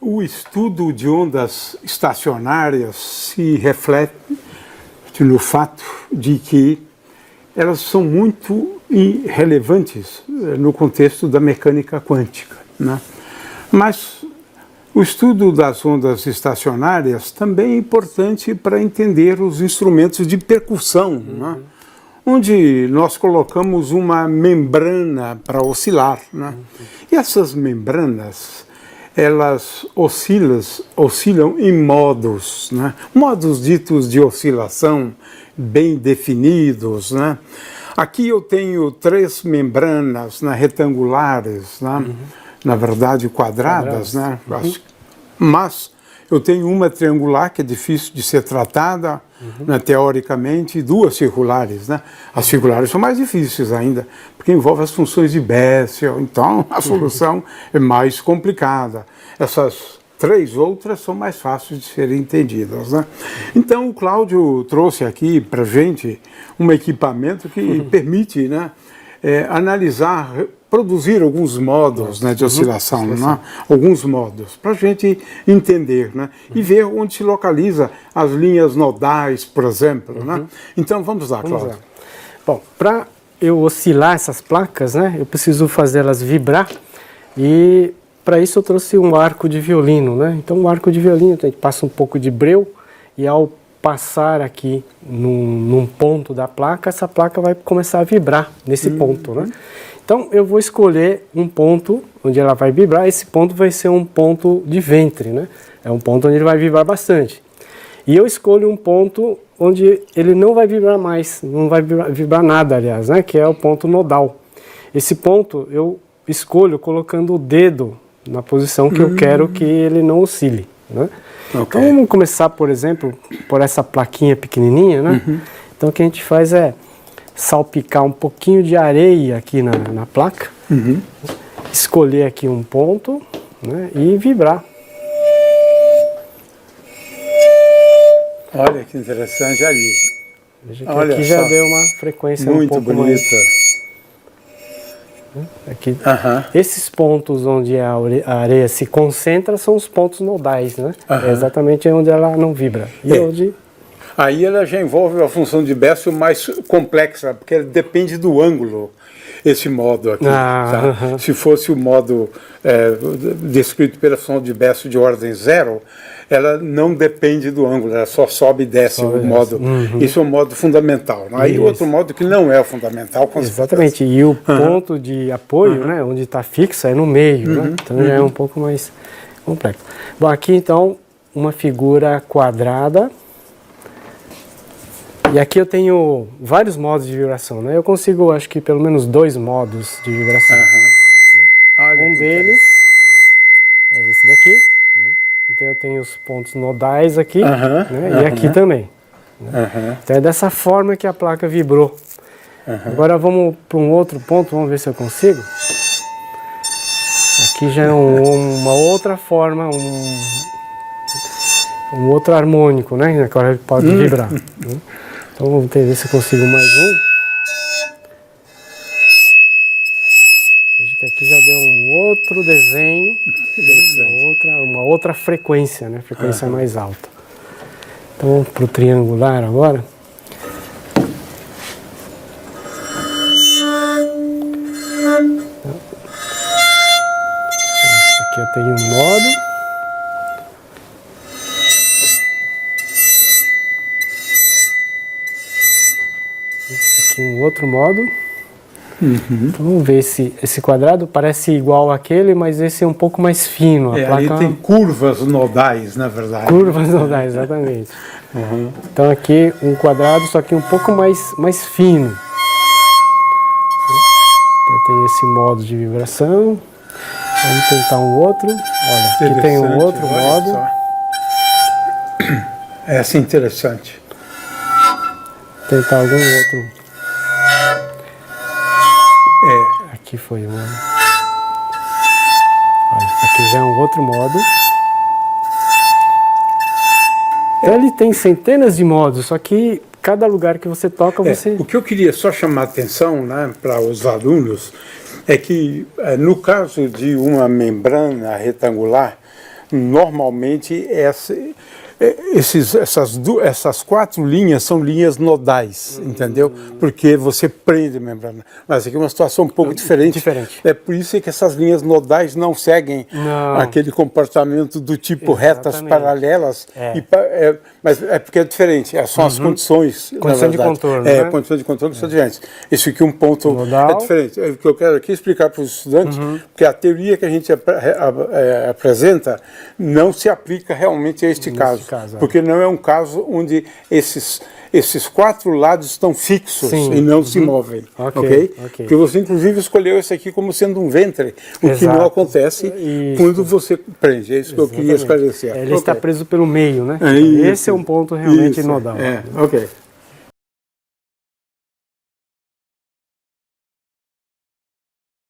o estudo de ondas estacionárias se reflete no fato de que elas são muito relevantes no contexto da mecânica quântica, né? Mas o estudo das ondas estacionárias também é importante para entender os instrumentos de percussão, né? Onde nós colocamos uma membrana para oscilar, né? E essas membranas, elas oscilam em modos, né? Modos ditos de oscilação bem definidos, né? Aqui eu tenho 3 membranas, né, retangulares, né? Na verdade quadradas, né? Mas eu tenho uma triangular que é difícil de ser tratada, né, teoricamente, e 2 circulares, né? As circulares são mais difíceis ainda, porque envolvem as funções de Bessel, então a solução é mais complicada. Essas 3 outras são mais fáceis de serem entendidas, né? Então o Cláudio trouxe aqui para a gente um equipamento que permite, né, analisar, produzir alguns modos, né, de oscilação, né? Alguns modos, para a gente entender, né? E ver onde se localiza as linhas nodais, por exemplo, né? Então vamos lá, Cláudio. Bom, para eu oscilar essas placas, né, eu preciso fazê-las vibrar, e para isso eu trouxe um arco de violino, né? Então o arco de violino, a gente passa um pouco de breu, e ao passar aqui num ponto da placa, essa placa vai começar a vibrar nesse ponto, né? Então eu vou escolher um ponto onde ela vai vibrar. Esse ponto vai ser um ponto de ventre, né? É um ponto onde ele vai vibrar bastante. E eu escolho um ponto onde ele não vai vibrar mais, não vai vibrar nada, aliás, né? Que é o ponto nodal. Esse ponto eu escolho colocando o dedo na posição que eu quero que ele não oscile, né? Então vamos começar, por exemplo, por essa plaquinha pequenininha, né? Então o que a gente faz é salpicar um pouquinho de areia aqui na placa, escolher aqui um ponto, né, e vibrar. Olha que interessante ali. Veja que aqui já deu uma frequência um pouco bonita. Mais... Aqui, esses pontos onde a areia se concentra são os pontos nodais, né? É exatamente onde ela não vibra. E onde... Aí ela já envolve a função de Bessel mais complexa, porque depende do ângulo, esse modo aqui. Tá? Se fosse o modo descrito pela função de Bessel de ordem 0, ela não depende do ângulo, ela só sobe e desce o modo. Isso é um modo fundamental. Aí o outro modo que não é o fundamental. Exatamente, e o ponto de apoio, né, onde está fixa, é no meio, né? Então já é um pouco mais complexo. Bom, aqui então uma figura quadrada. E aqui eu tenho vários modos de vibração, né? Eu consigo, acho que pelo menos 2 modos de vibração. Um deles é esse daqui, né? Então eu tenho os pontos nodais aqui, né? E aqui também. Né? Então é dessa forma que a placa vibrou. Agora vamos para um outro ponto, vamos ver se eu consigo. Aqui já é uma outra forma, um outro harmônico, né? Agora ele pode vibrar. Né? Então vamos ver se eu consigo mais um. Veja que aqui já deu um outro desenho, uma outra frequência, né? Frequência mais alta. Então vamos para o triangular agora. Aqui eu tenho um modo. Aqui um outro modo. Então, vamos ver esse quadrado parece igual àquele, mas esse é um pouco mais fino. A placa... Ali tem curvas nodais, na verdade. Curvas nodais, exatamente. Então aqui um quadrado, só que um pouco mais fino. Então, tem esse modo de vibração. Vamos tentar um outro. Olha, aqui tem um outro modo. Só. Essa é interessante. Tentar algum outro. Aqui foi um. Olha, aqui já é um outro modo. Então ele tem centenas de modos, só que cada lugar que você toca, você... O que eu queria só chamar a atenção, né, para os alunos é que no caso de uma membrana retangular, normalmente essas 4 linhas são linhas nodais, entendeu? Porque você prende a membrana. Mas aqui é uma situação um pouco diferente. É por isso que essas linhas nodais não seguem aquele comportamento do tipo retas paralelas. Mas é porque é diferente, são as condições. Condição de contorno. Condições de contorno que são diferentes. Esse aqui é um ponto nodal. Diferente. O que eu quero aqui explicar para os estudantes, porque a teoria que a gente apresenta não se aplica realmente a este caso. Porque não é um caso onde esses 4 lados estão fixos e não se movem. Okay? Porque você, inclusive, escolheu esse aqui como sendo um ventre, o que não acontece quando você prende. É isso que eu queria esclarecer. Ele está preso pelo meio, né? Esse é um ponto realmente nodal. Ok.